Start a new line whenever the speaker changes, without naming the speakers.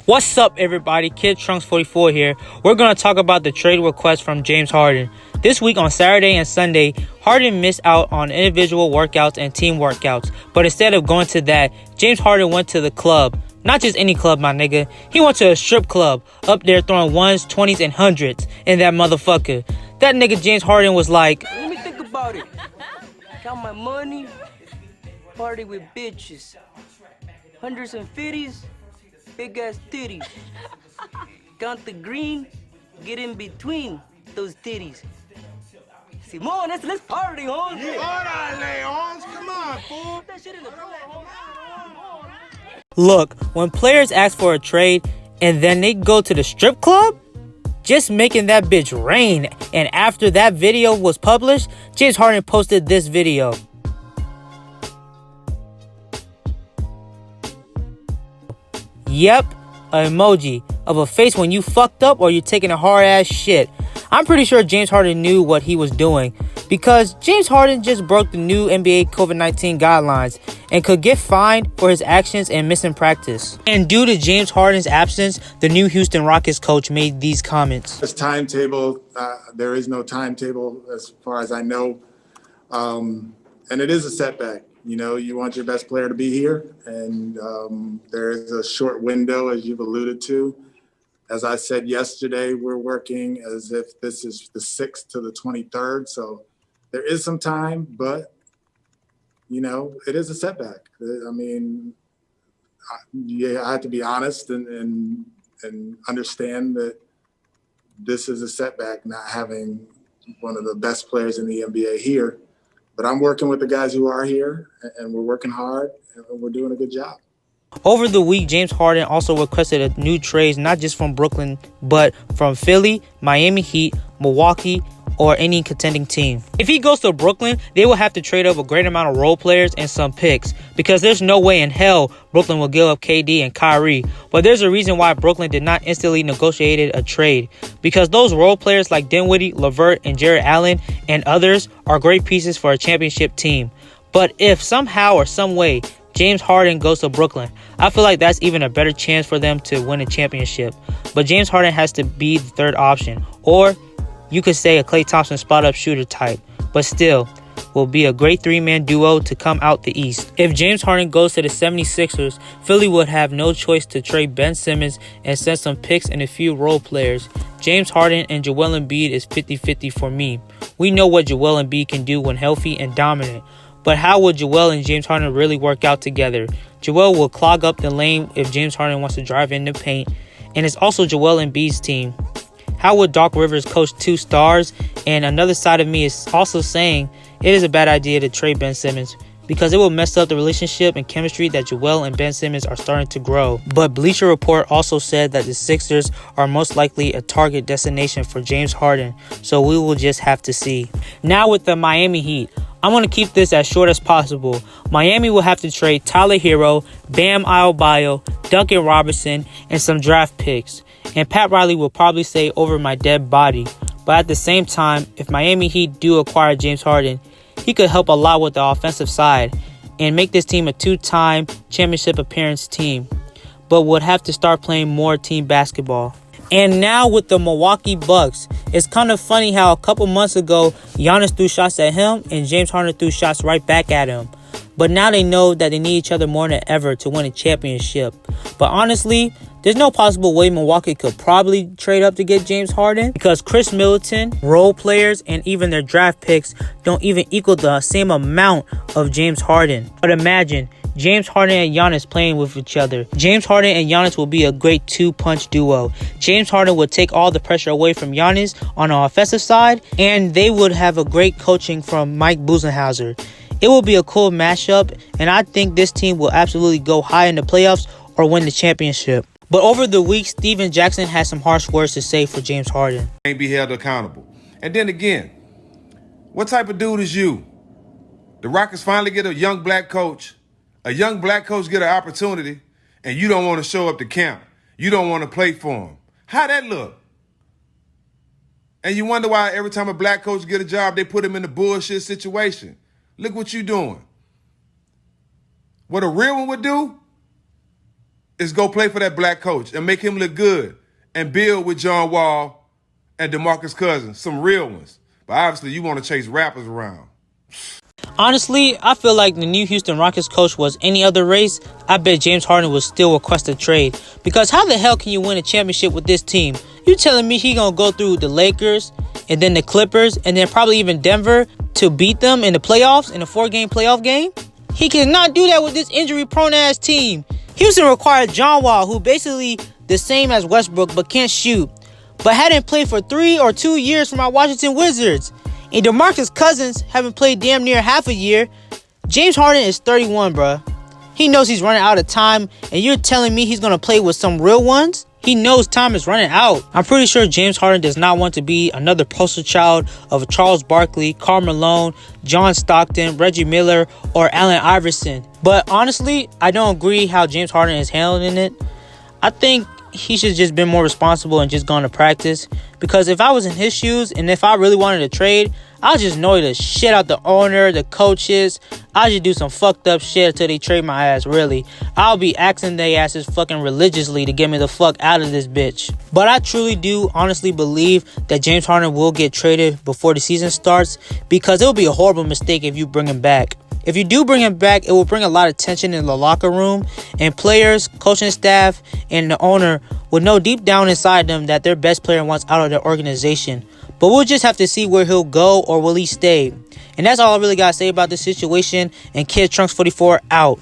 What's up, everybody? Kid Trunks 44 here. We're going to talk about the trade request from James Harden. This week on Saturday and Sunday, Harden missed out on individual workouts and team workouts. But instead of going to that, James Harden went to the club. Not just any club, my nigga. He went to a strip club up there throwing ones, 20s, and 100s in that motherfucker. That nigga James Harden was like,
let me think about it. Count my money, party with bitches, 100s and 50s, big ass titties. Count the green, get in between those titties. Simone, let's party, Holmes.
Yeah, orale, Holmes. Come on, fool.
That shit in the
look, when players ask for a trade and then they go to the strip club, just making that bitch rain. And after that video was published, James Harden posted this video. Yep, an emoji of a face when you fucked up or you're taking a hard ass shit. I'm pretty sure James Harden knew what he was doing because James Harden just broke the new NBA COVID-19 guidelines and could get fined for his actions and missing practice. And due to James Harden's absence, the new Houston Rockets coach made these comments.
This timetable, there is no timetable as far as I know. And it is a setback. You know, you want your best player to be here, and there is a short window, as you've alluded to. As I said yesterday, we're working as if this is the 6th to the 23rd, so there is some time, but, you know, it is a setback. I mean, I have to be honest and understand that this is a setback, not having one of the best players in the NBA here. But I'm working with the guys who are here, and we're working hard, and we're doing a good job.
Over the week, James Harden also requested a new trades, not just from Brooklyn, but from Philly, Miami Heat, Milwaukee, or any contending team. If he goes to Brooklyn, they will have to trade up a great amount of role players and some picks, because there's no way in hell Brooklyn will give up KD and Kyrie. But there's a reason why Brooklyn did not instantly negotiate a trade, because those role players like Dinwiddie, LeVert, and Jared Allen and others are great pieces for a championship team. But if somehow or some way James Harden goes to Brooklyn, I feel like that's even a better chance for them to win a championship. But James Harden has to be the third option, or you could say a Klay Thompson spot-up shooter type, but still will be a great three-man duo to come out the East. If James Harden goes to the 76ers, Philly would have no choice to trade Ben Simmons and send some picks and a few role players. James Harden and Joel Embiid is 50-50 for me. We know what Joel Embiid can do when healthy and dominant, but how would Joel and James Harden really work out together? Joel will clog up the lane if James Harden wants to drive in the paint, and it's also Joel Embiid's team. How would Doc Rivers coach two stars? And another side of me is also saying it is a bad idea to trade Ben Simmons, because it will mess up the relationship and chemistry that Joel and Ben Simmons are starting to grow. But Bleacher Report also said that the Sixers are most likely a target destination for James Harden, so we will just have to see. Now with the Miami Heat, I'm going to keep this as short as possible. Miami will have to trade Tyler Hero, Bam Adebayo, Duncan Robinson, and some draft picks. And Pat Riley will probably say over my dead body. But at the same time, if Miami Heat do acquire James Harden, he could help a lot with the offensive side and make this team a two-time championship appearance team, but would have to start playing more team basketball. And now with the Milwaukee Bucks, it's kind of funny how a couple months ago, Giannis threw shots at him and James Harden threw shots right back at him. But now they know that they need each other more than ever to win a championship. But honestly, there's no possible way Milwaukee could probably trade up to get James Harden, because Chris Middleton, role players, and even their draft picks don't even equal the same amount of James Harden. But imagine James Harden and Giannis playing with each other. James Harden and Giannis will be a great two-punch duo. James Harden would take all the pressure away from Giannis on the offensive side, and they would have a great coaching from Mike Budenholzer. It will be a cool matchup, and I think this team will absolutely go high in the playoffs or win the championship. But over the week, Steven Jackson had some harsh words to say for James Harden.
Ain't be held accountable. And then again, what type of dude is you? The Rockets finally get a young black coach. A young black coach get an opportunity, and you don't want to show up to camp. You don't want to play for him. How that look? And you wonder why every time a black coach get a job, they put him in a bullshit situation. Look what you doing. What a real one would do is go play for that black coach and make him look good and build with John Wall and DeMarcus Cousins, some real ones. But obviously you want to chase rappers around.
Honestly, I feel like the new Houston Rockets coach was any other race, I bet James Harden would still request a trade. Because how the hell can you win a championship with this team? You telling me he gonna go through the Lakers and then the Clippers and then probably even Denver to beat them in the playoffs, in a 4-game playoff game? He cannot do that with this injury-prone ass team. Houston required John Wall, who basically the same as Westbrook but can't shoot, but hadn't played for 3 or 2 years for my Washington Wizards. And DeMarcus Cousins haven't played damn near half a year. James Harden is 31, bruh. He knows he's running out of time, and you're telling me he's going to play with some real ones? He knows time is running out. I'm pretty sure James Harden does not want to be another poster child of Charles Barkley, Karl Malone, John Stockton, Reggie Miller, or Allen Iverson. But honestly, I don't agree how James Harden is handling it. I think he should just been more responsible and just gone to practice. Because if I was in his shoes and if I really wanted to trade, I'll just annoy the shit out the owner, the coaches. I'll just do some fucked up shit until they trade my ass, really. I'll be asking their asses fucking religiously to get me the fuck out of this bitch. But I truly do honestly believe that James Harden will get traded before the season starts, because it will be a horrible mistake if you bring him back. If you do bring him back, it will bring a lot of tension in the locker room, and players, coaching staff, and the owner will know deep down inside them that their best player wants out of their organization. But we'll just have to see where he'll go, or will he stay. And that's all I really got to say about this situation. And Kid Trunks 44 out.